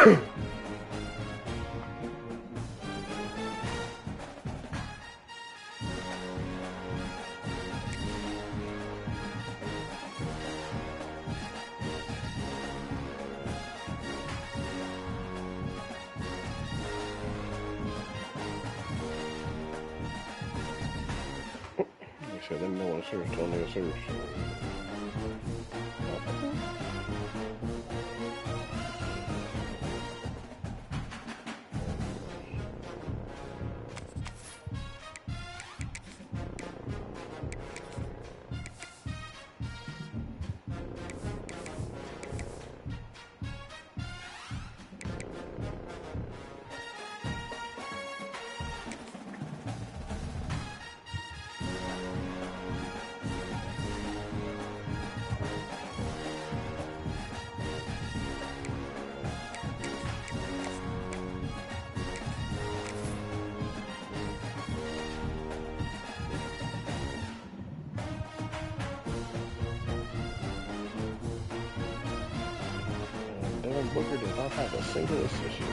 Sure, them no one serves, tornado serves. Booker does not have a single assist here.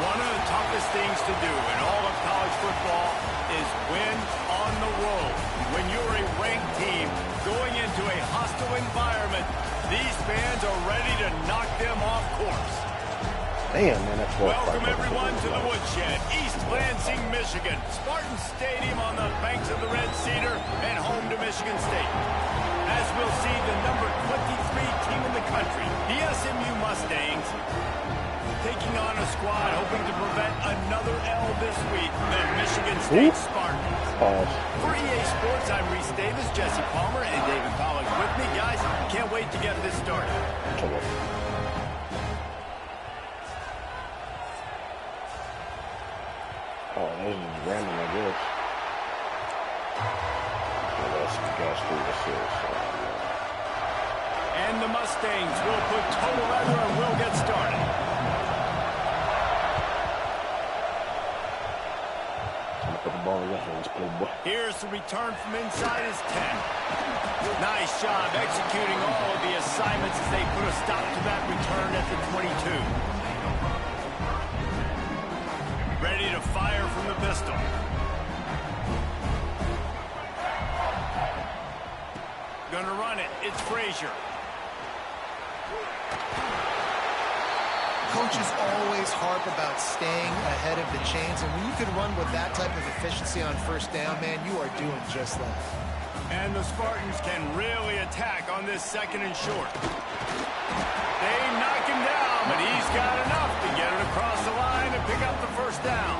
One of the toughest things to do in all of college football is win on the road. When you're a ranked team going into a hostile environment, these fans are ready to knock them off course. Damn, man, that's Welcome everyone to the Woodshed, East Lansing, Michigan. Spartan Stadium on the banks of the Red Cedar and home to Michigan State. As we'll see, the number 23 team in the country, the SMU Mustangs, taking on a squad hoping to prevent another L this week, the Michigan State Spartans. For EA Sports, I'm Reese Davis, Jesse Palmer, and David Pollack with me. Guys, can't wait to get this started. Oh, this is random, I guess. Well, that's gas through the series. And the Mustangs will put total leather and will get started. Put the ball in your hands, boy. Here's the return from inside his 10. Nice job executing all of the assignments as they put a stop to that return at the 22. Ready to fire from the pistol. Gonna run it. It's Frazier. Coaches always harp about staying ahead of the chains, and when you can run with that type of efficiency on first down, man, you are doing just that. And the Spartans can really attack on this second and short. They knock him down, but he's got enough to get it across the line and pick up the first down.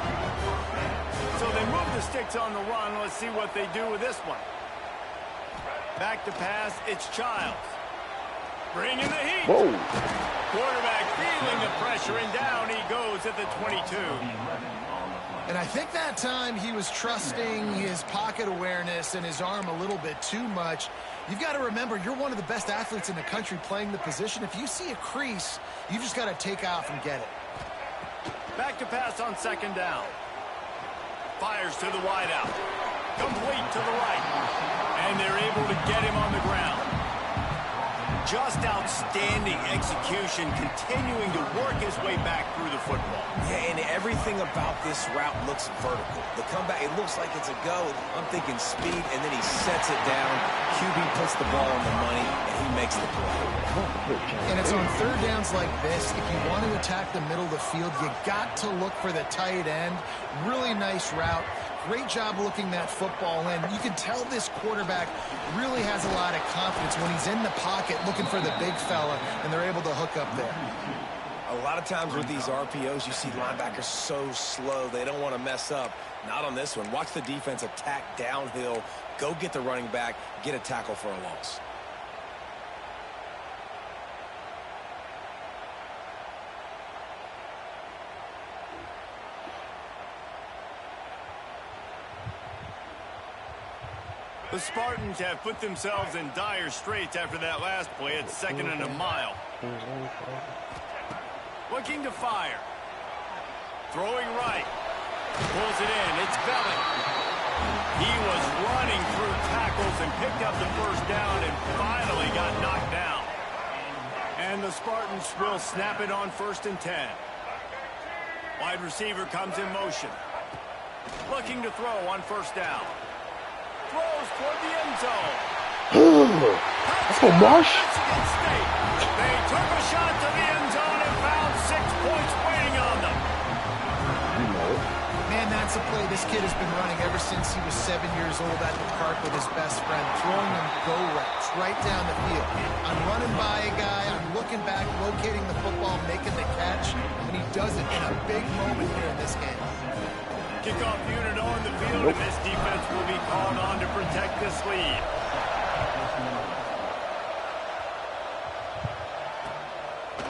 So they move the sticks on the run. Let's see what they do with this one. Back to pass, it's Childs. Bringing the heat. Whoa. Quarterback feeling the pressure, and down he goes at the 22. And I think that time he was trusting his pocket awareness and his arm a little bit too much. You've got to remember, you're one of the best athletes in the country playing the position. If you see a crease, you've just got to take off and get it. Back to pass on second down. Fires to the wideout. Complete to the right. And they're able to get him on the ground. Just outstanding execution, continuing to work his way back through the football. Yeah, and everything about this route looks vertical. The comeback, it looks like it's a go. I'm thinking speed, and then he sets it down. QB puts the ball on the money, and he makes the play. And it's on third downs like this. If you want to attack the middle of the field, you got to look for the tight end. Really nice route. Great job looking that football in. You can tell this quarterback really has a lot of confidence when he's in the pocket looking for the big fella, and they're able to hook up there. A lot of times with these RPOs, you see linebackers so slow. They don't want to mess up. Not on this one. Watch the defense attack downhill. Go get the running back. Get a tackle for a loss. The Spartans have put themselves in dire straits after that last play at 2nd and a mile. Looking to fire. Throwing right. Pulls it in. It's Belling. He was running through tackles and picked up the first down and finally got knocked down. And the Spartans will snap it on 1st and 10. Wide receiver comes in motion. Looking to throw on 1st down. Throws toward the end zone. That's a rush. Michigan State. They took a shot to the end zone and found 6 points waiting on them. You know it. Man, that's a play this kid has been running ever since he was 7 years old at the park with his best friend, throwing them go routes right down the field. I'm running by a guy, I'm looking back, locating the football, making the catch, and he does it in a big moment here in this game. Kickoff unit on the field, and this defense will be called on to protect this lead.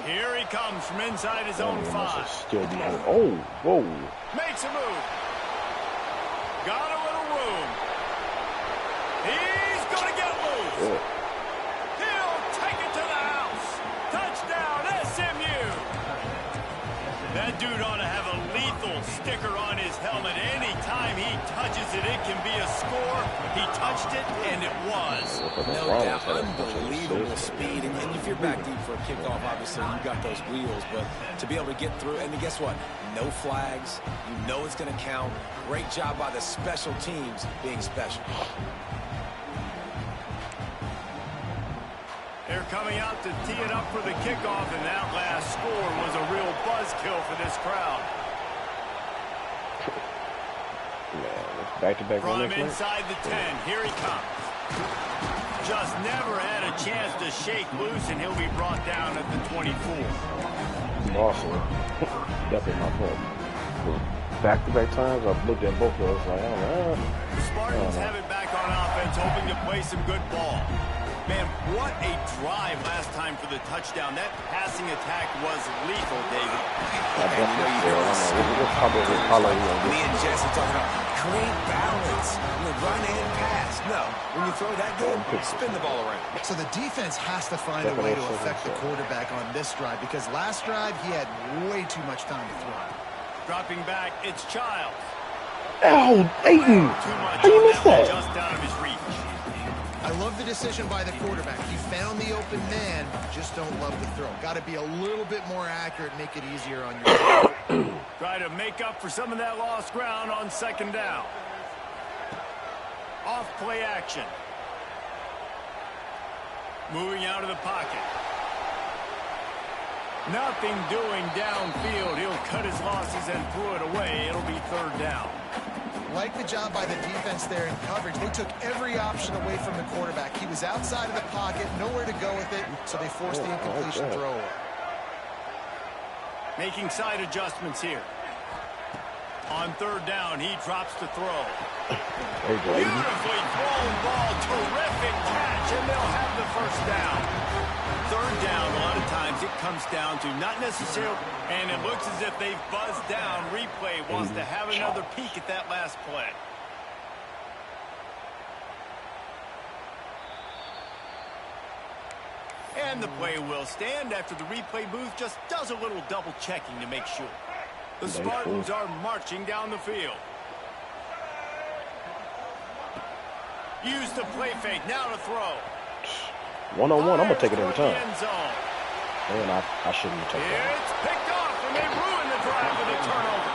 Here he comes from inside his own 5. Still behind. Oh, whoa. Makes a move. Got a little room. He's going to get loose. Yeah. He'll take it to the house. Touchdown, SMU. That dude ought to have a lethal sticker on his helmet. Anytime he touches it, it can be a score. He touched it, and it was. No doubt, unbelievable speed. And if you're back deep for a kickoff, obviously you got those wheels. But to be able to get through, and guess what? No flags. You know it's going to count. Great job by the special teams being special. They're coming out to tee it up for the kickoff, and that last score was a real buzzkill for this crowd. Back-to-back From runners, inside the 10, here he comes. Just never had a chance to shake loose, and he'll be brought down at the 24. Awesome. Definitely my fault. Back-to-back times, I've looked at both of those like, The Spartans have it back on offense, hoping to play some good ball. Man, what a drive last time for the touchdown. That passing attack was lethal, David. Me and Jesse talking about create balance. Run and pass. No, when you throw that good, spin the ball around. So the defense has to find a way to affect the quarterback on this drive because last drive he had way too much time to throw. Dropping back, it's Childs. Oh, Aiden! Too much How you on miss that one, that? just out of his reach. I love the decision by the quarterback. He found the open man, just don't love the throw. Got to be a little bit more accurate, make it easier on your Try to make up for some of that lost ground on 2nd down. Off play action. Moving out of the pocket. Nothing doing downfield. He'll cut his losses and throw it away. It'll be 3rd down. Like the job by the defense there in coverage. They took every option away from the quarterback. He was outside of the pocket, nowhere to go with it, so they forced the incompletion throw. Making side adjustments here. On 3rd down, he drops to throw. Beautifully thrown ball. Terrific catch, and they'll have the 1st down. 3rd down, a lot of times it comes down to not necessarily, and it looks as if they've buzzed down. Replay wants to have another peek at that last play. And the play will stand after the replay booth just does a little double checking to make sure. The Spartans are marching down the field. Use the play fake, now to throw. One-on-one, I'm going to take it every time. End zone. And I shouldn't have taken it. It's picked off, and they ruin the drive with a turnover.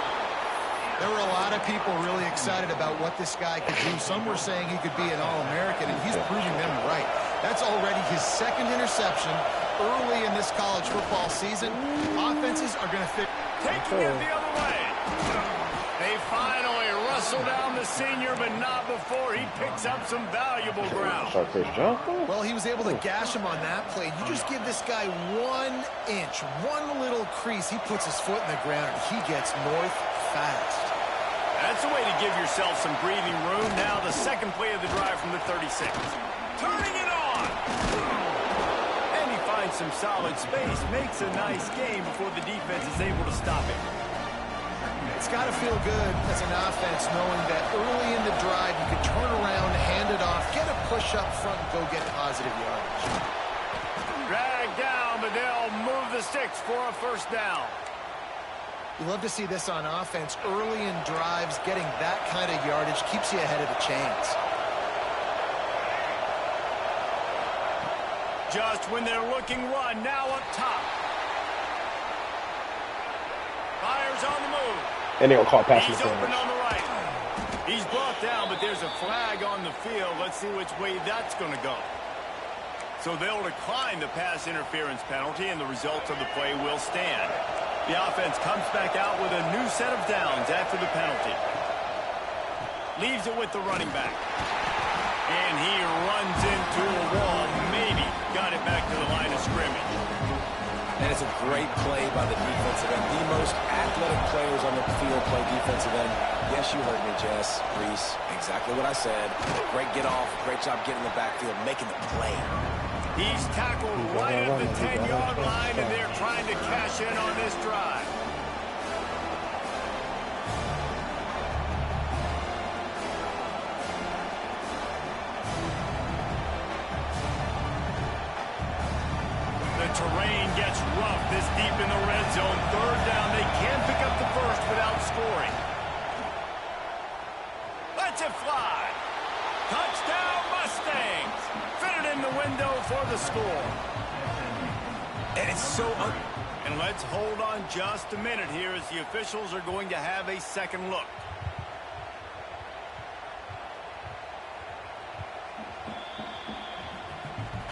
There were a lot of people really excited about what this guy could do. Some were saying he could be an All-American, and he's proving them right. That's already his 2nd interception early in this college football season. Offenses are going to fit. Taking it the other way. They finally wrestle down the senior, but not before he picks up some valuable ground. Well, he was able to gash him on that play. You just give this guy 1 inch, one little crease. He puts his foot in the ground, and he gets north fast. That's a way to give yourself some breathing room. Now the 2nd play of the drive from the 36. Turning it on. And he finds some solid space. Makes a nice game before the defense is able to stop it. It's got to feel good as an offense knowing that early in the drive you can turn around, hand it off, get a push up front, and go get positive yardage. Dragged down, but they'll move the sticks for a 1st down. You love to see this on offense. Early in drives, getting that kind of yardage keeps you ahead of the chains. Just when they're looking run, now up top. Fires on the move. And they'll call pass He's interference. open on the right. He's brought down, but there's a flag on the field. Let's see which way that's going to go. So they'll decline the pass interference penalty, and the result of the play will stand. The offense comes back out with a new set of downs after the penalty. Leaves it with the running back. And he runs into a wall. Maybe got it back to the line of scrimmage. And it's a great play by the defensive end. The most athletic players on the field play defensive end. Yes, you heard me, Jess, Reese. Exactly what I said. Great get off. Great job getting the backfield, making the play. He's tackled right at the 10-yard line, and they're trying to cash in on this drive. The terrain gets rough this deep in the red zone. Third down, they can pick up the first without scoring. Let's it fly. Touchdown, Mustangs. Fit it in the window for the score. And it's so... And let's hold on just a minute here as the officials are going to have a second look.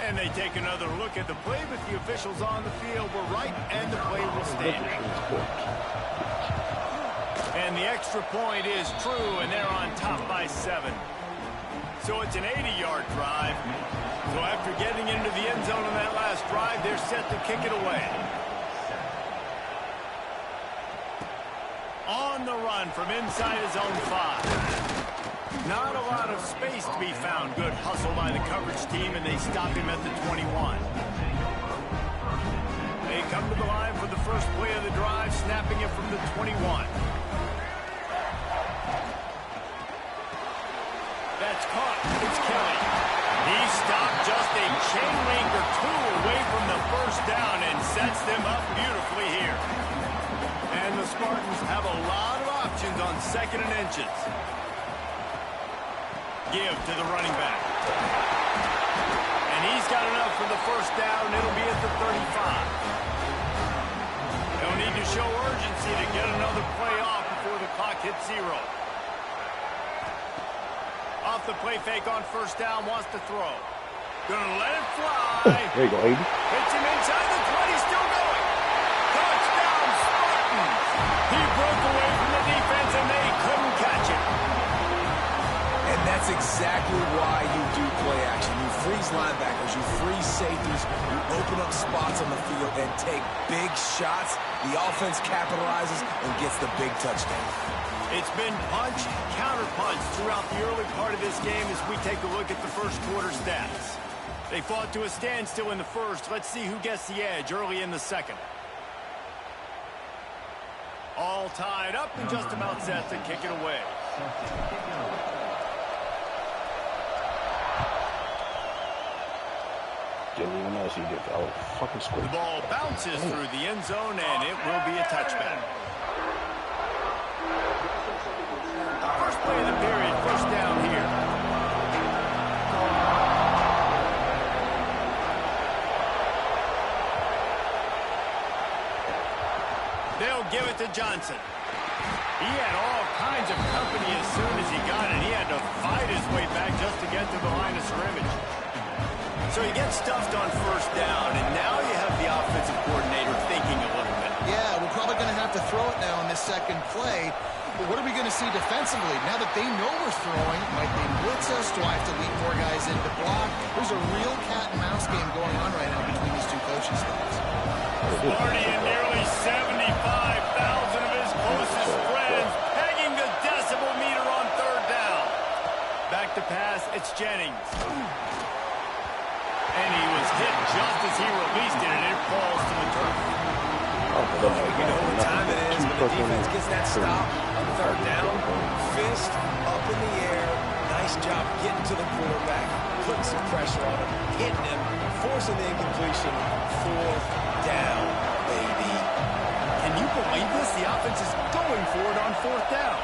And they take another look at the play, but the officials on the field were right, and the play will stand. And the extra point is true, and they're on top by 7. So it's an 80-yard drive. So after getting into the end zone on that last drive, they're set to kick it away. On the run from inside his own 5. Not a lot of space to be found. Good hustle by the coverage team, and they stop him at the 21. They come to the line for the first play of the drive, snapping it from the 21. That's caught. It's Kelly. He stopped just a chain link or 2 away from the first down and sets them up beautifully here. And the Spartans have a lot of options on 2nd and inches. Give to the running back. And he's got enough for the first down. It'll be at the 35. They'll need to show urgency to get another play off before the clock hits 0. Off the play fake on first down, wants to throw. Gonna let it fly. There you go, 80. Hits him inside the 20, still going. Touchdown, Spartans. He broke away from the defense, and they couldn't catch it. And that's exactly why you do play action. You freeze linebackers, you freeze safeties, you open up spots on the field and take big shots. The offense capitalizes and gets the big touchdown. It's been punch, counter-punch throughout the early part of this game as we take a look at the first quarter stats. They fought to a standstill in the first. Let's see who gets the edge early in the second. All tied up and just about set to kick it away. Didn't even notice he did that. Oh, fucking squeak. The ball bounces through the end zone, and it will be a touchback. First play of the period, first down here. They'll give it to Johnson. He had all kinds of company as soon as he got it. He had to fight his way back just to get to the line of scrimmage. So he gets stuffed on first down, and now you have the offensive coordinator thinking a little bit. Yeah, we're probably going to have to throw it now in this second play. But what are we going to see defensively? Now that they know we're throwing, might they blitz us? Do I have to lead 4 guys in to block? There's a real cat-and-mouse game going on right now between these 2 coaching staffs. Sparty and nearly 75,000 of his closest friends pegging the decibel meter on third down. Back to pass, it's Jennings. And he was hit just as he released it, and it falls to the turf. You know what time it is when the defense gets that stop on third down. Fist up in the air. Nice job getting to the quarterback, putting some pressure on him, hitting him, forcing the incompletion. 4th down, baby. Can you don't believe this? The offense is going for it on 4th down.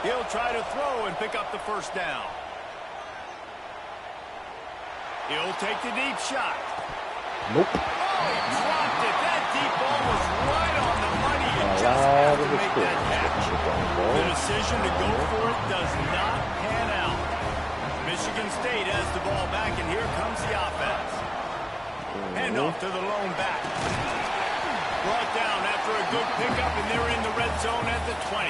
He'll try to throw and pick up the 1st down. He'll take the deep shot. Nope. Oh, he dropped it. That deep ball was right on the money. You just have to make that catch. The decision to go for it does not pan out. Michigan State has the ball back, and here comes the offense. Hand off to the lone back. Brought down after a good pickup, and they're in the red zone at the 20.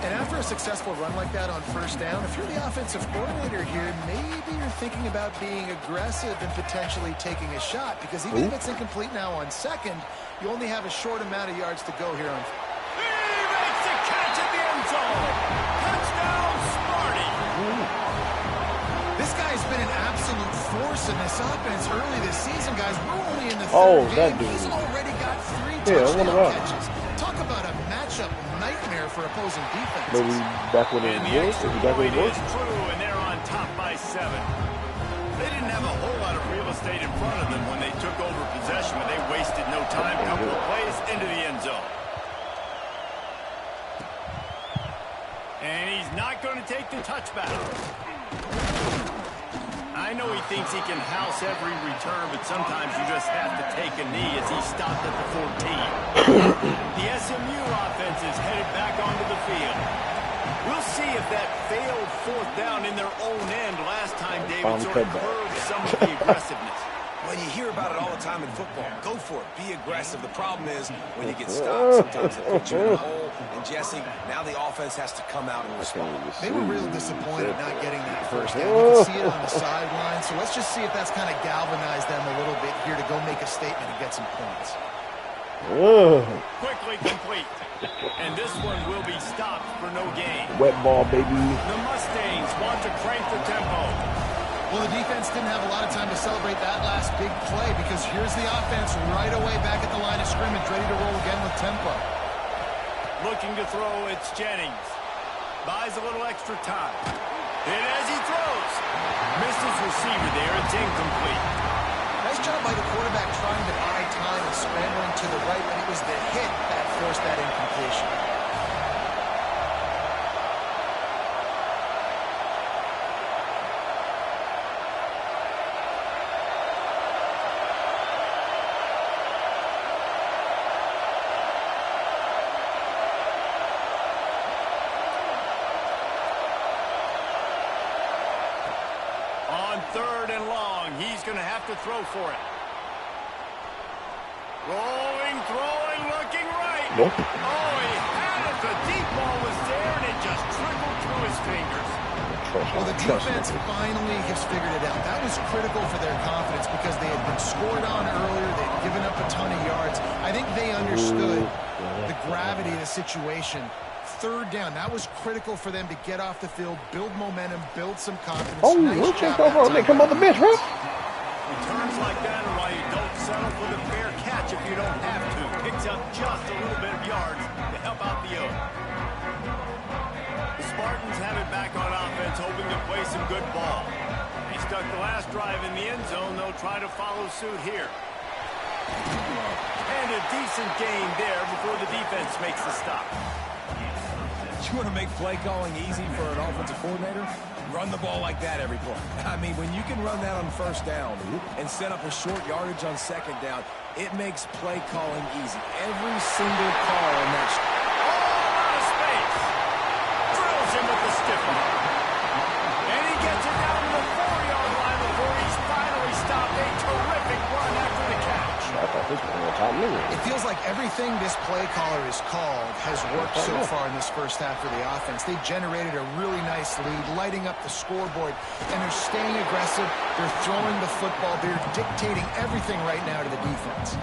And after a successful run like that on 1st down, if you're the offensive coordinator here, maybe you're thinking about being aggressive and potentially taking a shot, because even if it's incomplete now on 2nd, you only have a short amount of yards to go here on. He makes the catch at the end zone. Touchdown, Smarty. This guy's been an absolute force in this offense early this season, guys. We're only in the third game. He's already got 3 touchdown catches. Talk about a matchup nightmare for opposing defense. Maybe back when it was. Back when it was true, and they're on top by 7. They didn't have a whole lot of real estate in front of them when they took over possession, but they wasted no time. A couple of plays into the end zone. And he's not going to take the touchback. I know he thinks he can house every return, but sometimes you just have to take a knee as he stopped at the 14. The SMU offense is headed back onto the field. We'll see if that failed 4th down in their own end last time, David, sort of curbed some of the aggressiveness. Well, you hear about it all the time in football. Go for it. Be aggressive. The problem is when you get stopped, sometimes they put you in a hole. And, Jesse, now the offense has to come out and respond. They were real disappointed not getting that 1st down. You can see it on the sideline. So let's just see if that's kind of galvanized them a little bit here to go make a statement and get some points. Quickly complete. And this one will be stopped for no gain. Wet ball, baby. The Mustangs want to crank the tempo. Well, the defense didn't have a lot of time to celebrate that last big play, because here's the offense right away back at the line of scrimmage, ready to roll again with tempo. Looking to throw, it's Jennings. Buys a little extra time. And as he throws, misses receiver there, it's incomplete. Nice job by the quarterback trying to buy time and scrambling to the right, but it was the hit that forced that incompletion. On 3rd and long, he's going to have to throw for it. Rolling, throwing, looking right. Nope. Oh, he had it. The deep ball was there, and it just trickled through his fingers. Well, the defense finally has figured it out. That was critical for their confidence because they had been scored on earlier. They'd given up a ton of yards. I think they understood the gravity of the situation. 3rd down, that was critical for them to get off the field, build momentum, build some confidence. Oh, nice job they come on the bench, right? Returns like that are why you don't settle for the fair catch if you don't have to. Picks up just a little bit of yards to help out the Oak. The Spartans have it back on offense, hoping to play some good ball. They stuck the last drive in the end zone. They'll try to follow suit here. And a decent gain there before the defense makes the stop. You want to make play calling easy for an offensive coordinator? Run the ball like that every play. I mean, when you can run that on 1st down and set up a short yardage on 2nd down, it makes play calling easy. Every single call on that. All out of space. Drills him with the stiff arm. And he gets it down to the 4-yard line before he's finally stopped. A terrific run after the catch. I thought this was on top of me. It feels like everything this play caller has called has worked so far in this 1st half for the offense. They generated a really nice lead, lighting up the scoreboard, and they're staying aggressive. They're throwing the football. They're dictating everything right now to the defense.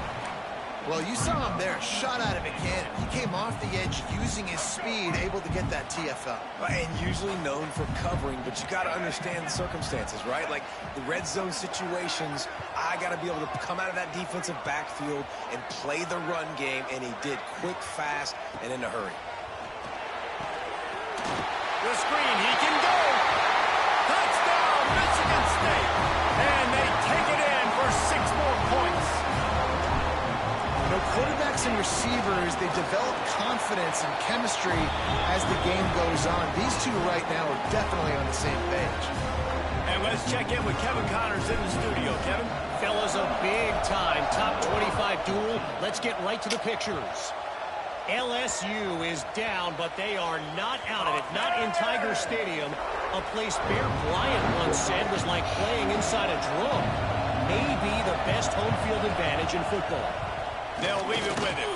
Well, you saw him there, shot out of a cannon. He came off the edge using his speed, able to get that TFL. And usually known for covering, but you got to understand the circumstances, right? Like the red zone situations, I got to be able to come out of that defensive backfield and play the run game, and he did quick, fast, and in a hurry. The screen, he can go. Touchdown, Michigan State. And they take it in for 6 more points. quarterbacks and receivers, they develop confidence and chemistry as the game goes on. These two right now are definitely on the same page. And let's check in with Kevin Connors in the studio. Kevin? Fellas, a big-time top 25 duel. Let's get right to the pictures. LSU is down, but they are not out of it. Not in Tiger Stadium, a place Bear Bryant once said was like playing inside a drum. Maybe the best home field advantage in football. They'll leave it with him.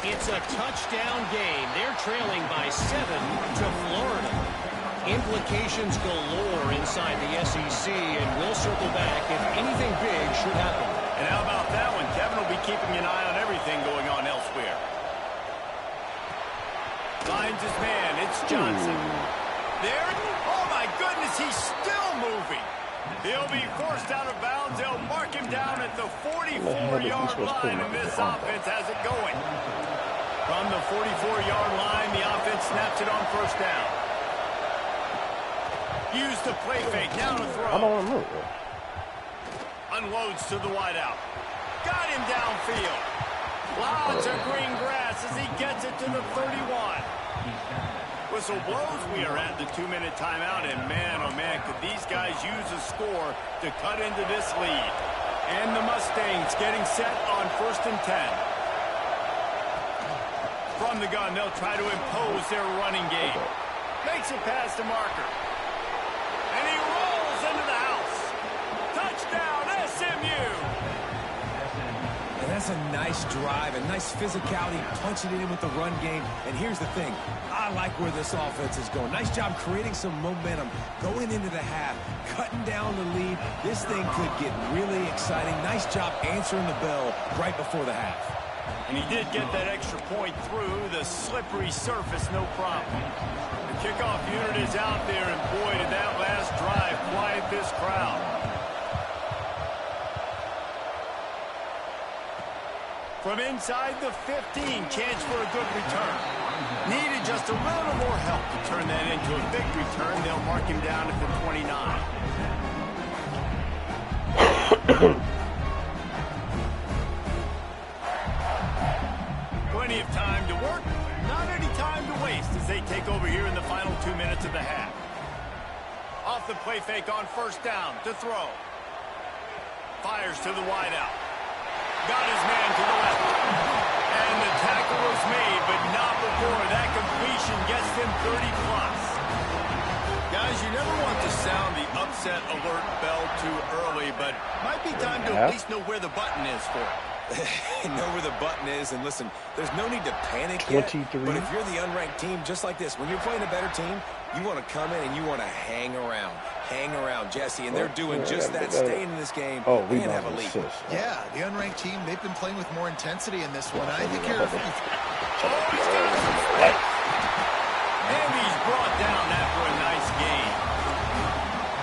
It's a touchdown game. They're trailing by 7 to Florida. Implications galore inside the SEC, and we'll circle back if anything big should happen. And how about that one? Kevin will be keeping an eye on everything going on elsewhere. Finds his man. It's Johnson. There. Oh, my goodness. He's still moving. He'll be forced out of bounds. They'll mark him down at the 44-yard line, and this offense has it going. From the 44-yard line, the offense snaps it on first down. Use the play fake. Now to throw. I don't want to move. Unloads to the wideout. Got him downfield. Lots of green grass as he gets it to the 31. Whistle blows. We are at the 2-minute timeout, and man, oh man, could these guys use a score to cut into this lead. And the Mustangs getting set on 1st and 10. From the gun, they'll try to impose their running game. Makes it past the marker. And he rolls into the house. Touchdown, SMU. And that's a nice drive, a nice physicality, punching it in with the run game. And here's the thing. I like where this offense is going. Nice job creating some momentum, going into the half, cutting down the lead. This thing could get really exciting. Nice job answering the bell right before the half. And he did get that extra point through the slippery surface, no problem. The kickoff unit is out there, and boy, did that last drive quiet this crowd. From inside the 15, chance for a good return. Needed just a little more help to turn that into a big return. They'll mark him down at the 29. Plenty of time to work, not any time to waste as they take over here in the final 2 minutes of the half. Off the play fake on first down to throw. Fires to the wideout. Got his man to the left. And the tackle was made, but not before that completion gets them 30+. Guys, you never want to sound the upset alert bell too early, but might be time to at least know where the button is for it. Know where the button is, and listen, there's no need to panic yet, but if you're the unranked team, just like this, when you're playing a better team, you want to come in and you want to hang around, Jesse, and they're doing just that, staying in this game and have a lead. Yeah, the unranked team, they've been playing with more intensity in this one. I think you're... And he's brought down after a nice game.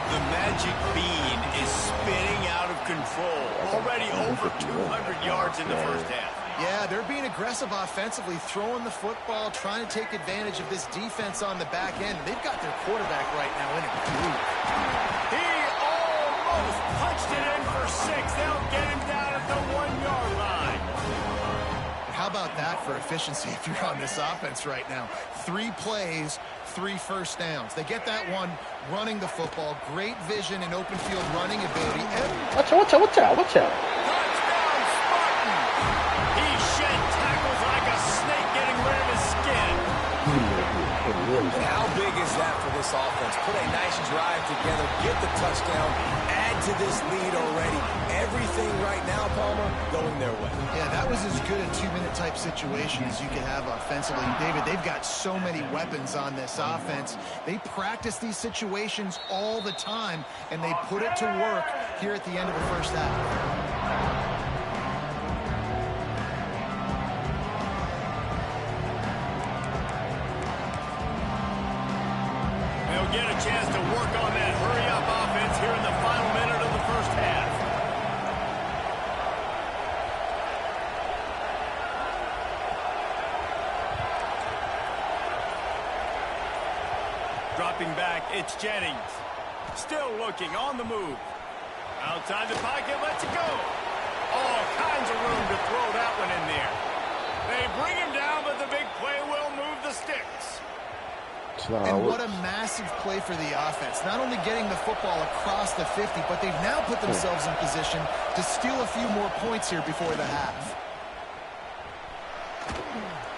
The magic bean is spinning out of control. Already over 200 yards in the first half. Yeah, they're being aggressive offensively, throwing the football, trying to take advantage of this defense on the back end. They've got their quarterback right now in a groove. He almost punched it in for 6. They'll get him down at the 1-yard line. How about that for efficiency if you're on this offense right now? 3 plays, 3 first downs. They get that one running the football. Great vision and open field running ability. Watch out. Touchdown, Spartan! He shed tackles like a snake getting rid of his skin. How big is that for this offense? Put a nice drive together, get the touchdown, add to this lead already. Everything right now, Palmer, going their way. Yeah, that was as good a 2-minute type situation as you could have offensively. David, they've got so many weapons on this offense. They practice these situations all the time, and they put it to work here at the end of the first half. They'll get a chance to work on that hurry-up offense here in the final minute of the first half. Dropping back, it's Jennings. Still looking, on the move. Outside the pocket, lets it go. All kinds of room to throw that one in there. They bring him down, but the big play will move the sticks. And what a massive play for the offense. Not only getting the football across the 50, but they've now put themselves in position to steal a few more points here before the half.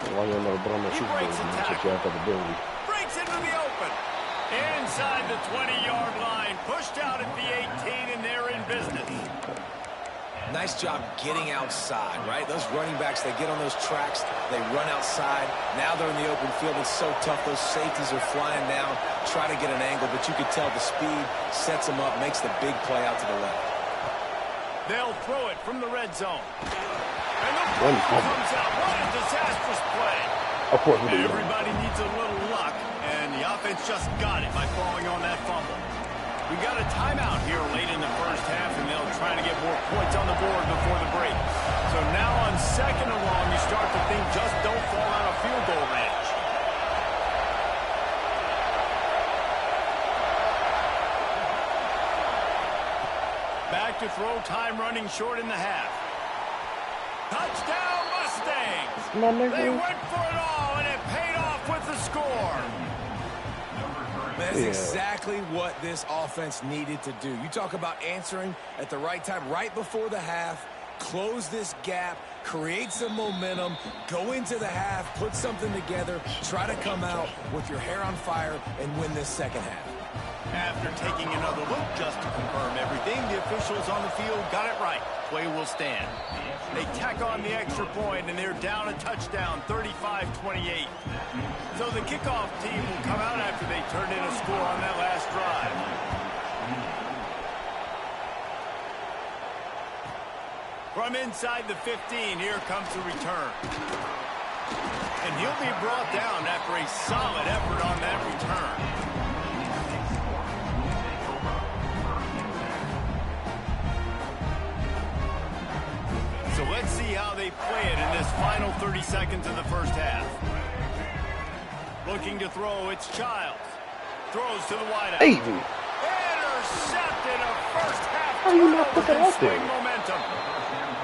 He breaks a tackle. Breaks into the open. Inside the 20-yard line. Pushed out at the 18, and they're in business. Nice job getting outside, right? Those running backs, they get on those tracks, they run outside. Now they're in the open field. It's so tough. Those safeties are flying down, try to get an angle, but you can tell the speed sets them up, makes the big play out to the left. They'll throw it from the red zone. And the ball comes out. What a disastrous play. Of course we do. Everybody needs a little luck, and the offense just got it by falling on that fumble. We got a timeout here late in the first half, and they'll try to get more points on the board before the break. So now on 2nd and long, you start to think just don't fall out of field goal range. Back to throw, time running short in the half. Touchdown Mustangs! They went for it all, and it paid off with the score. That's exactly what this offense needed to do. You talk about answering at the right time, right before the half, close this gap, create some momentum, go into the half, put something together, try to come out with your hair on fire and win this second half. After taking another look just to confirm everything, the officials on the field got it right. Play will stand. They tack on the extra point, and they're down a touchdown, 35-28. So the kickoff team will come out after they turned in a score on that last drive. From inside the 15, here comes the return. And he'll be brought down after a solid effort on that return. So let's see how they play it in this final 30 seconds of the first half. Looking to throw, it's Childs. Throws to the wideout. Hey, intercepted a first half. How do you not put that out there? Momentum.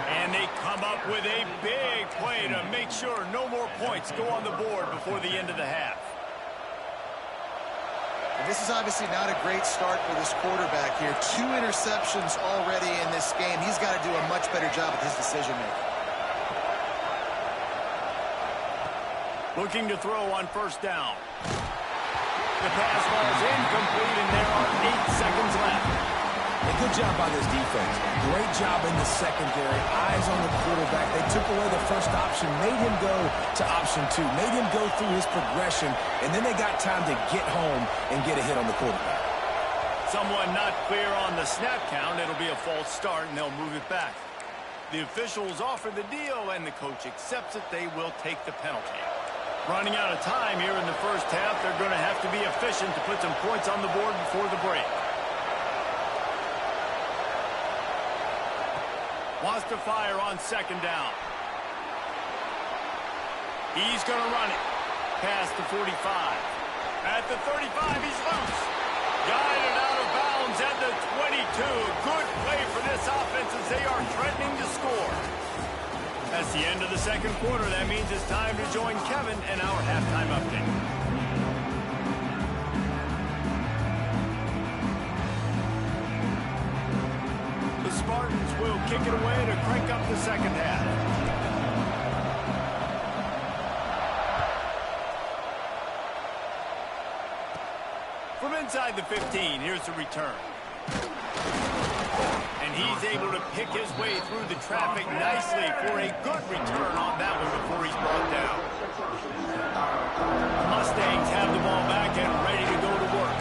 And they come up with a big play to make sure no more points go on the board before the end of the half. And this is obviously not a great start for this quarterback here. 2 interceptions already in this game. He's got to do a much better job with his decision-making. Looking to throw on first down. The pass ball is incomplete, and there are 8 seconds left. A good job by this defense. Great job in the secondary. Eyes on the quarterback. They took away the first option, made him go to option 2, made him go through his progression, and then they got time to get home and get a hit on the quarterback. Someone not clear on the snap count. It'll be a false start, and they'll move it back. The officials offer the deal, and the coach accepts it. They will take the penalty. Running out of time here in the first half, they're going to have to be efficient to put some points on the board before the break. Wants to fire on 2nd down. He's going to run it. Past the 45. At the 35, he's loose. Guided out of bounds at the 22. Good play for this offense as they are threatening to score. That's the end of the second quarter. That means it's time to join Kevin and our halftime update. The Spartans will kick it away to crank up the second half. From inside the 15, here's the return. And he's able to pick his way through the traffic nicely for a good return on that one before he's brought down. The Mustangs have the ball back and ready to go to work.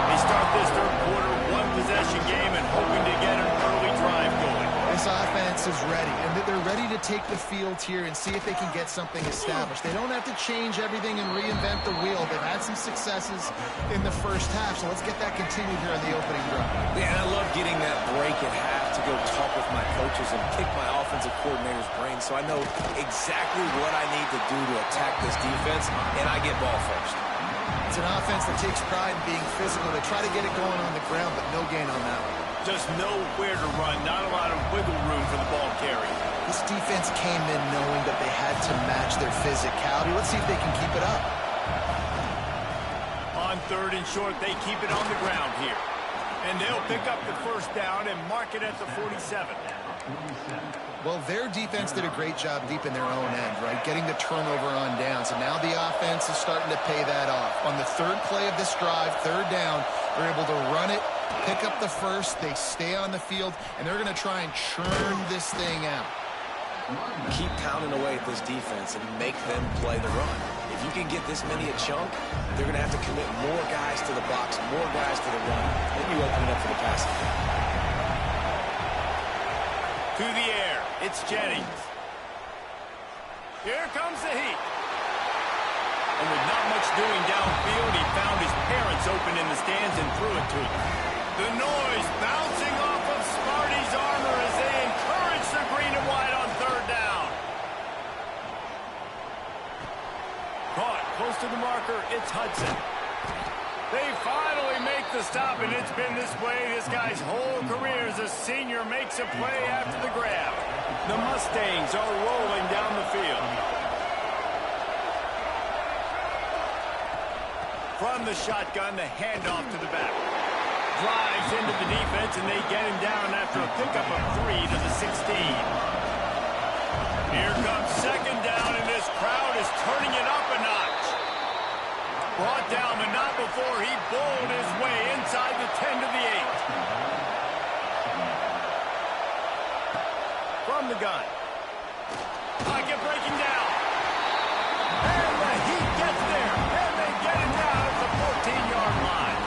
They start this third quarter, 1-possession game, and hoping to get an early drive going. This offense is ready, and they're ready to take the field here and see if they can get something established. They don't have to change everything and reinvent the wheel. They've had some successes in the first half, so let's get that continued here on the opening drive. Yeah, and I love getting that break at half to go talk with my coaches and pick my offensive coordinator's brain so I know exactly what I need to do to attack this defense, and I get ball first. It's an offense that takes pride in being physical. They try to get it going on the ground, but no gain on that one. Just know where to run. Not a lot of wiggle room for the ball carrier. This defense came in knowing that they had to match their physicality. Let's see if they can keep it up. On 3rd and short, they keep it on the ground here. And they'll pick up the first down and mark it at the 47. Well, their defense did a great job deep in their own end, right? Getting the turnover on downs. And now the offense is starting to pay that off. On the 3rd play of this drive, 3rd down, they're able to run it, pick up the first, they stay on the field, and they're going to try and churn this thing out. Keep pounding away at this defense and make them play the run. If you can get this many a chunk, they're going to have to commit more guys to the box, more guys to the run. Then you open it up for the passing. To the air, it's Jennings. Here comes the heat. And with not much doing downfield, he found his parents open in the stands and threw it to him. The noise bouncing off of Smarty's armor as they encourage the green and white on 3rd down. Caught close to the marker, it's Hudson. They finally make the stop, and it's been this way this guy's whole career as a senior makes a play after the grab. The Mustangs are rolling down the field. From the shotgun, the handoff to the back. Drives into the defense, and they get him down after a pickup of 3 to the 16. Here comes 2nd down, and this crowd is turning it up a notch. Brought down, but not before he bowled his way inside the 10 to the 8. From the gun. Pocket breaking down. And the Heat gets there, and they get it down at the 14-yard line.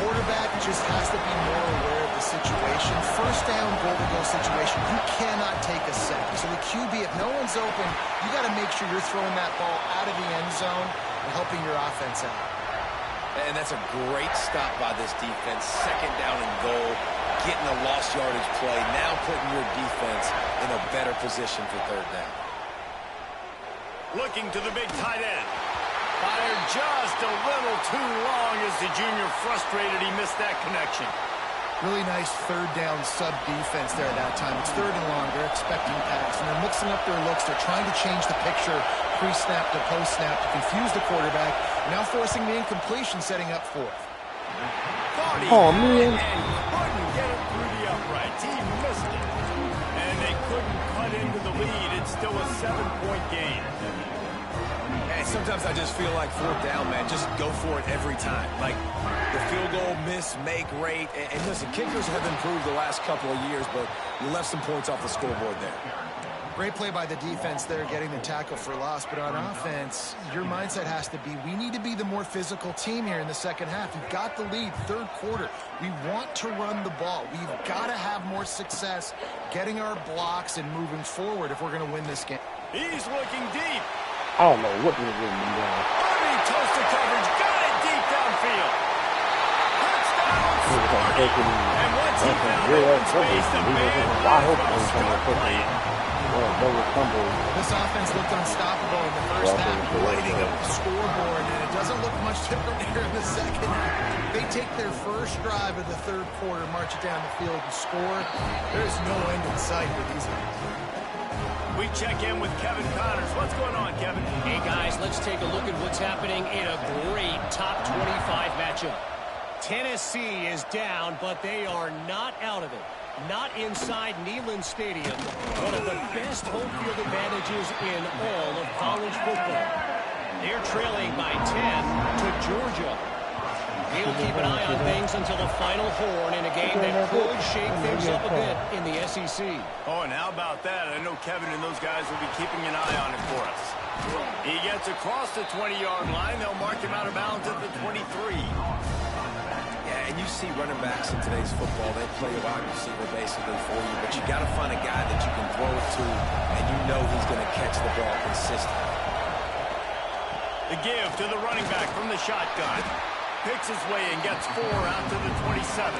Quarterback just has to be more aware of the situation. 1st down, goal-to-go situation. You cannot take a sack. So the QB, if no one's open, you got to make sure you're throwing that ball out of the end zone and helping your offense out. And that's a great stop by this defense. 2nd down and goal, getting a lost yardage play, now putting your defense in a better position for 3rd down. Looking to the big tight end. Fired just a little too long as the junior frustrated he missed that connection. Really nice 3rd down sub defense there at that time. It's 3rd and long. They're expecting pass, and they're mixing up their looks. They're trying to change the picture pre-snap to post-snap to confuse the quarterback. Now forcing the incompletion, setting up 4th. Oh, man. And couldn't get it through the uprights. He missed it. And they couldn't cut into the lead. It's still a 7-point game. And sometimes I just feel like 4th down, man, just go for it every time. Like the field goal, miss, make, rate. And listen, kickers have improved the last couple of years, but you left some points off the scoreboard there. Great play by the defense there, getting the tackle for loss. But on offense, your mindset has to be, we need to be the more physical team here in the 2nd half. You've got the lead, 3rd quarter. We want to run the ball. We've got to have more success getting our blocks and moving forward if we're going to win this game. He's looking deep. I don't know what this is going to be doing. Early toasted coverage. Got it deep downfield. Touchdown, Sparty. And once he found open space, the man This offense looked unstoppable in the 1st half, lighting up the scoreboard, and it doesn't look much different here in the 2nd half. They take their first drive of the 3rd quarter, march it down the field, and score. There's no end in sight for these guys. We check in with Kevin Connors. What's going on, Kevin? Hey, guys, let's take a look at what's happening in a great top 25 matchup. Tennessee is down, but they are not out of it. Not inside Neyland Stadium, one of the best home field advantages in all of college football. They're trailing by 10 to Georgia. We'll keep an eye on things until the final horn in a game that could shake things up a bit in the SEC. Oh, and how about that? I know Kevin and those guys will be keeping an eye on it for us. He gets across the 20-yard line. They'll mark him out of bounds at the 23. Yeah, and you see running backs in today's football, they play a wide receiver basically for you, but you got to find a guy that you can throw it to, and you know he's going to catch the ball consistently. The give to the running back from the shotgun. Picks his way and gets 4 out to the 27.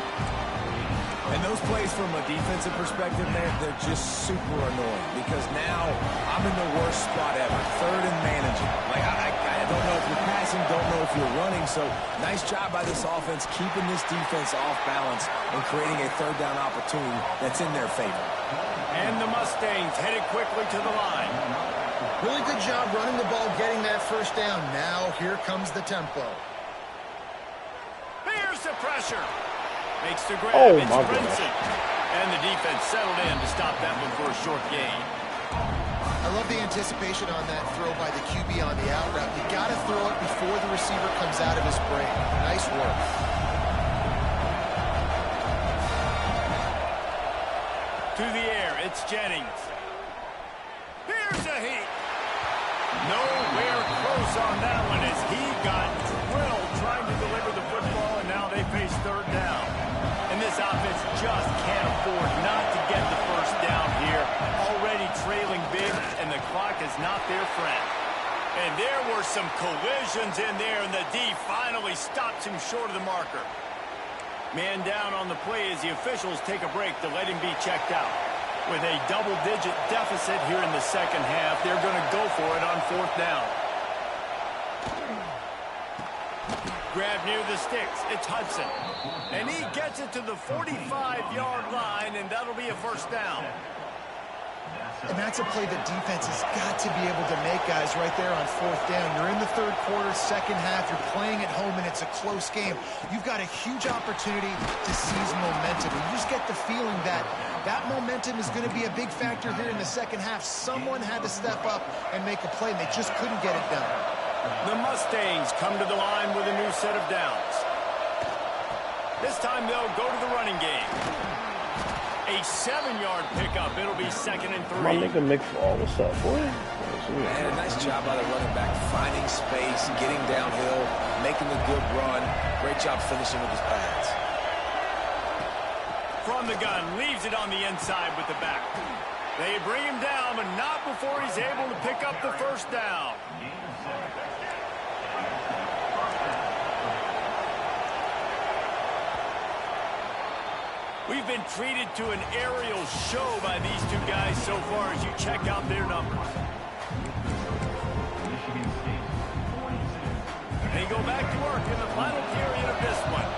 And those plays from a defensive perspective, man, they're just super annoying because now I'm in the worst spot ever, 3rd and managing. Like, I don't know if you're passing, don't know if you're running, so nice job by this offense keeping this defense off balance and creating a 3rd down opportunity that's in their favor. And the Mustangs headed quickly to the line. Really good job running the ball, getting that first down. Now here comes the tempo. Here's the pressure. Makes the grab. Oh, It's my Brinson. gosh. And the defense settled in to stop that one for a short gain. I love the anticipation on that throw by the QB on the out route. You got to throw it before the receiver comes out of his break. Nice work. To the air, it's Jennings. Here's a heat. Nowhere close on that one as he got drilled trying to deliver the football, and now they face third down. And this offense just can't afford not to get the first down here. Already trailing big, and the clock is not their friend. And there were some collisions in there, and the D finally stops him short of the marker. Man down on the play as the officials take a break to let him be checked out. With a double-digit deficit here in the second half, they're going to go for it on fourth down. Grab near the sticks. It's Hudson. And he gets it to the 45-yard line, and that'll be a first down. And that's a play that defense has got to be able to make, guys, right there on fourth down. You're in the third quarter, second half. You're playing at home, and it's a close game. You've got a huge opportunity to seize momentum. And you just get the feeling that that momentum is going to be a big factor here in the second half. Someone had to step up and make a play, and they just couldn't get it done. The Mustangs come to the line with a new set of downs. This time they'll go to the running game. A 7-yard pickup. It'll be 2nd and 3. My nigga McFall, what's up, boy? Man, a nice job by the running back, finding space, getting downhill, making a good run. Great job finishing with his pads. From the gun, leaves it on the inside with the back. They bring him down, but not before he's able to pick up the first down. We've been treated to an aerial show by these two guys so far as you check out their numbers. They go back to work in the final period of this one.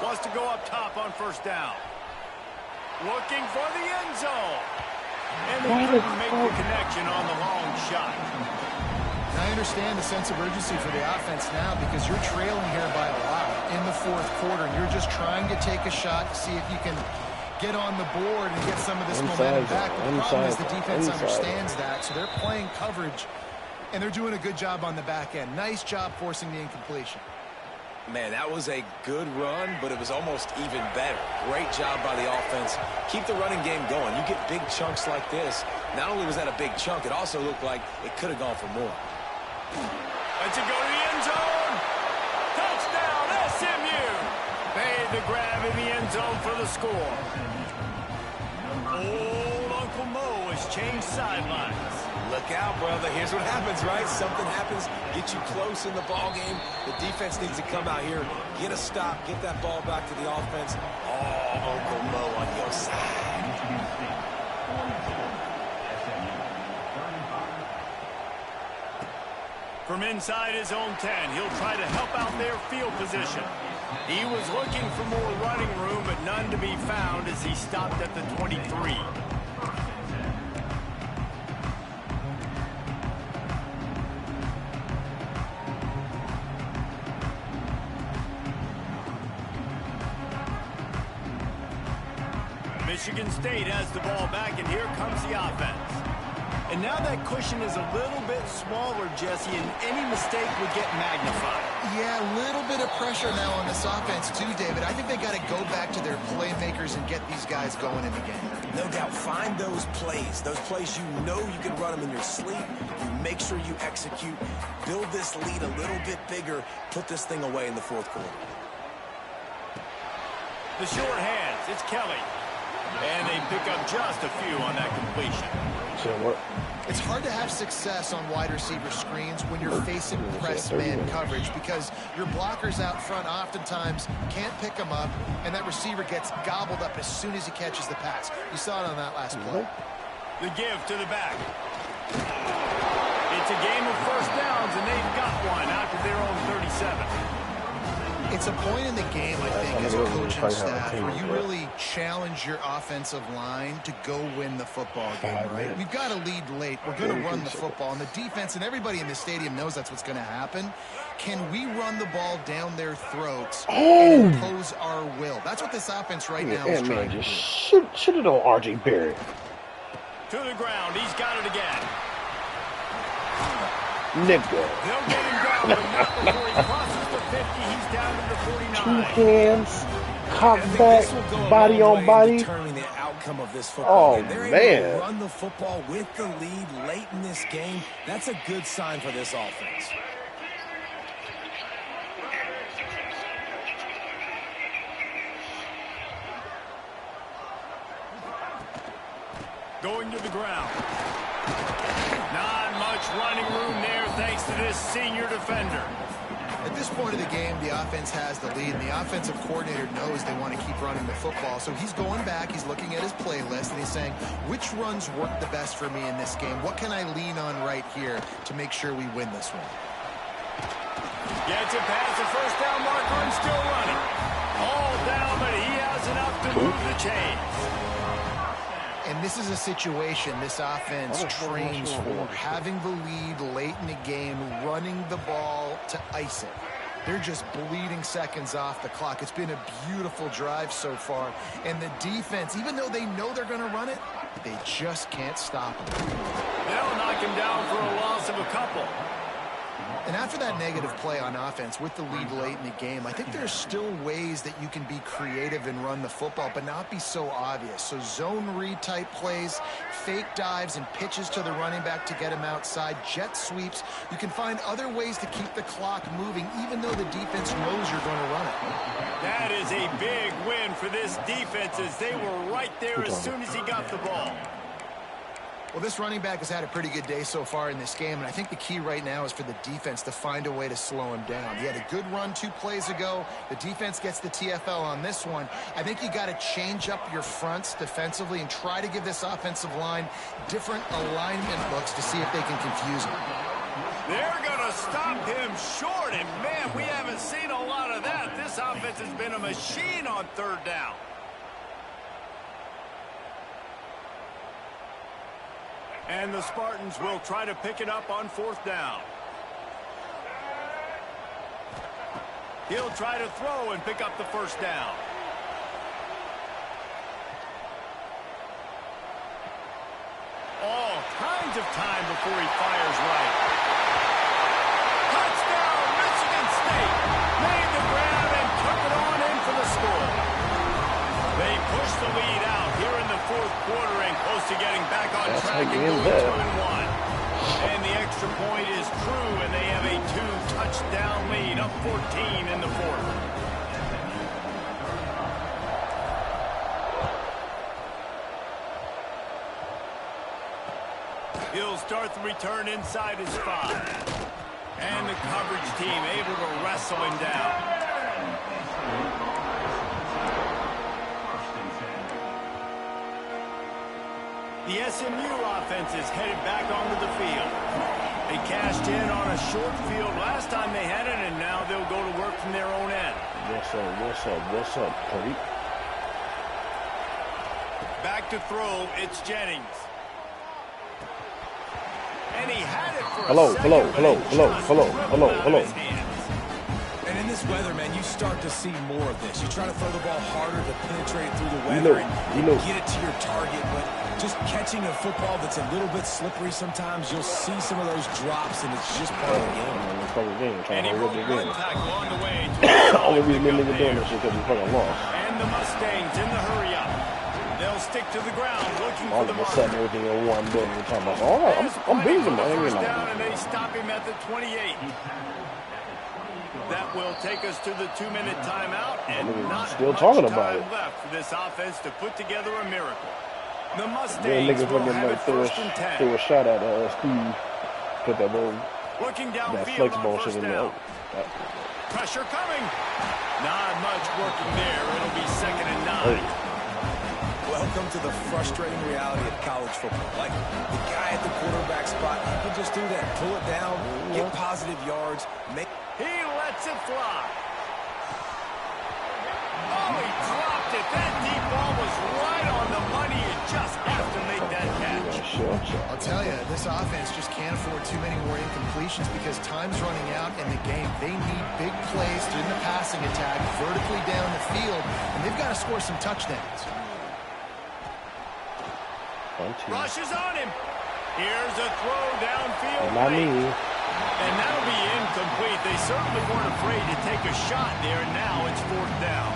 Wants to go up top on first down. Looking for the end zone. And they couldn't make the connection on the long shot. I understand the sense of urgency for the offense now because you're trailing here by a lot in the fourth quarter, and you're just trying to take a shot to see if you can get on the board and get some of this momentum back. The problem is the defense understands that, so they're playing coverage, and they're doing a good job on the back end. Nice job forcing the incompletion. Man, that was a good run, but it was almost even better. Great job by the offense. Keep the running game going. You get big chunks like this. Not only was that a big chunk, it also looked like it could have gone for more. Let's it go to the end zone. Touchdown, SMU. Made the grab in the end zone for the score. Old Uncle Mo has changed sidelines. Look out, brother. Here's what happens, right? Something happens, get you close in the ball game. The defense needs to come out here, get a stop, get that ball back to the offense. Oh, Uncle Mo on your side. From inside his own 10, he'll try to help out their field position. He was looking for more running room, but none to be found as he stopped at the 23. Michigan State has the ball back, and here comes the offense. And now that cushion is a little bit smaller, Jesse, and any mistake would get magnified. Yeah, a little bit of pressure now on this offense too, David. I think they got to go back to their playmakers and get these guys going in the game. No doubt. Find those plays you know you can run them in your sleep. You make sure you execute. Build this lead a little bit bigger. Put this thing away in the fourth quarter. The short hands, it's Kelly. And they pick up just a few on that completion. So what? It's hard to have success on wide receiver screens when you're facing press man coverage because your blockers out front oftentimes can't pick them up, and that receiver gets gobbled up as soon as he catches the pass. You saw it on that last play. The give to the back. It's a game of first downs, and they've got one out to their own 37. It's It's a point in the game, I think, as a coaching staff, where you really challenge your offensive line to go win the football game, right? We've got to lead late. We're going to run the football. And the defense and everybody in the stadium knows that's what's going to happen. Can we run the ball down their throats and impose our will? That's what this offense right now is trying to do. Shoot it on R.J. Barrett. To the ground. He's got it again. Nigga. They'll get him down, but not before he crosses the 50. He's down to the 49. Two hands, cock back, body on body. Determining the outcome of this football game. They're able Man. to run the football with the lead late in this game. That's a good sign for this offense. Going to the ground. Not much running room there thanks to this senior defender. At this point of the game, the offense has the lead, and the offensive coordinator knows they want to keep running the football. So he's going back, he's looking at his playlist, and he's saying, which runs work the best for me in this game? What can I lean on right here to make sure we win this one? Gets it past the first down marker and still running. All down, but he has enough to move the chains. And this is a situation this offense trains for, having the lead late in the game, running the ball to ice it. They're just bleeding seconds off the clock. It's been a beautiful drive so far. And the defense, even though they know they're going to run it, they just can't stop them. They'll knock him down for a loss of a couple. And after that negative play on offense with the lead late in the game, I think there's still ways that you can be creative and run the football, but not be so obvious. So zone read type plays, fake dives and pitches to the running back to get him outside, jet sweeps. You can find other ways to keep the clock moving, even though the defense knows you're going to run it. That is a big win for this defense, as they were right there as soon as he got the ball. Well, this running back has had a pretty good day so far in this game, and I think the key right now is for the defense to find a way to slow him down. He had a good run 2 plays ago. The defense gets the TFL on this one. I think you got to change up your fronts defensively and try to give this offensive line different alignment looks to see if they can confuse him. They're going to stop him short, and man, we haven't seen a lot of that. This offense has been a machine on 3rd down. And the Spartans will try to pick it up on 4th down. He'll try to throw and pick up the 1st down. All kinds of time before he fires right. Touchdown, Michigan State. Made the grab and took it on in for the score. They push the lead out here in the 4th quarter and close to getting back on track and going 2-1. And the extra point is true, and they have a 2-touchdown lead, up 14 in the 4th. He'll start the return inside his 5. And the coverage team able to wrestle him down. The SMU offense is headed back onto the field. They cashed in on a short field last time they had it, and now they'll go to work from their own end. What's up, Purdy? Back to throw, it's Jennings. And he had it for Hello. a second. And in this weather, man, you start to see more of this. You try to throw the ball harder to penetrate through the weather and get it to your target, but just catching a football that's a little bit slippery sometimes, you'll see some of those drops, and it's just part of the game. And he broke one tackle on the way. Only reason the nigga doing this is because he fucking lost. And the Mustangs in the hurry up. They'll stick to the ground looking All for of the a sudden, everything in one building. We're talking about, I'm busy, man. First down, and they stop him at the 28. That will take us to the 2-minute timeout, and not still much talking about time it. left for this offense to put together a miracle. The Yeah, Mustangs niggas will fucking have it like threw 1st and 10. a shot at Steve. Put that little Looking that downfield flex on ball 1st shit in down. there. Pressure coming. Not much working there. It'll be 2nd and 9. Welcome to the frustrating reality of college football. Like, the guy at the quarterback spot, he can just do that. Pull it down, get positive yards, make... He lets it fly. he dropped it. That deep ball was right on the money. You just have to make that catch. I'll tell you, this offense just can't afford too many more incompletions because time's running out in the game. They need big plays in the passing attack, vertically down the field, and they've got to score some touchdowns. Rush is on him. Here's a throw downfield. Not me. And that'll be incomplete. They certainly weren't afraid to take a shot there, and now it's 4th down.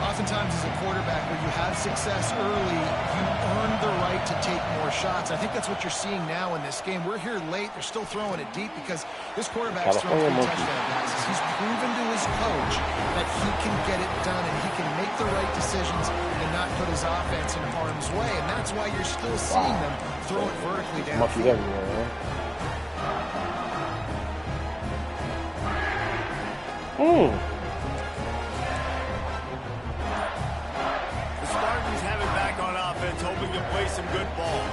Oftentimes as a quarterback, where you have success early, you earn the right to take more shots. I think that's what you're seeing now in this game. We're here late. They're still throwing it deep because this quarterback's throwing 3 touchdown passes. He's proven to his coach that he can get it done and he can make the right decisions and not put his offense in harm's way. And that's why you're still seeing them throw it vertically down. Hoping to play some good ball.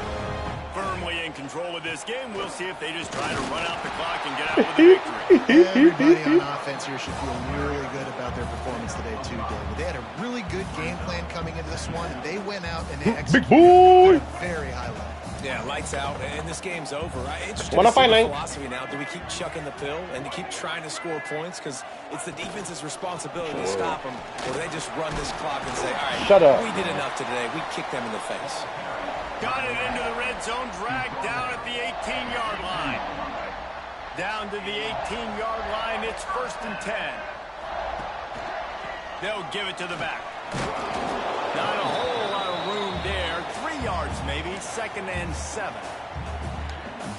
Firmly in control of this game. We'll see if they just try to run out the clock and get out with a victory. Everybody on offense here should feel really good about their performance today too, David. They had a really good game plan coming into this one, and they went out and they executed at a very high level. Yeah, lights out, and this game's over. Interesting to see the philosophy now. Do we keep chucking the pill and to keep trying to score points because it's the defense's responsibility to stop them, or do they just run this clock and say, all right, we did enough today. We kicked them in the face. Got it into the red zone, dragged down at the 18-yard line. Down to the 18-yard line, it's 1st and 10. They'll give it to the back. Not a whole lot of room there. 3 yards maybe, 2nd and 7.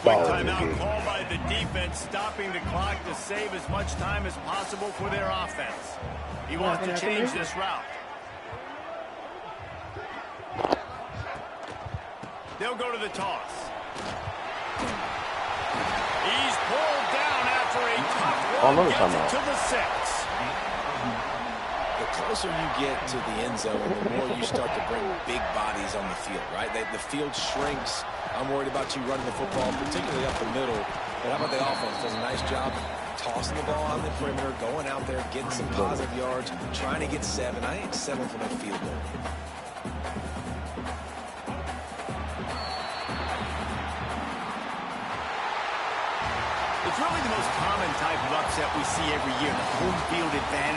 Quick timeout called by the defense, stopping the clock to save as much time as possible for their offense. He wants to change this route. They'll go to the toss. He's pulled down after a tough run. Gets it to the 6. The closer you get to the end zone, the more you start to bring big bodies on the field, right? The field shrinks. I'm worried about you running the football, particularly up the middle. But how about the offense? Does a nice job tossing the ball on the perimeter, going out there, getting some positive yards, trying to get 7. I ain't settling for that field goal. It's really the most common type of upset we see every year, the home field advantage.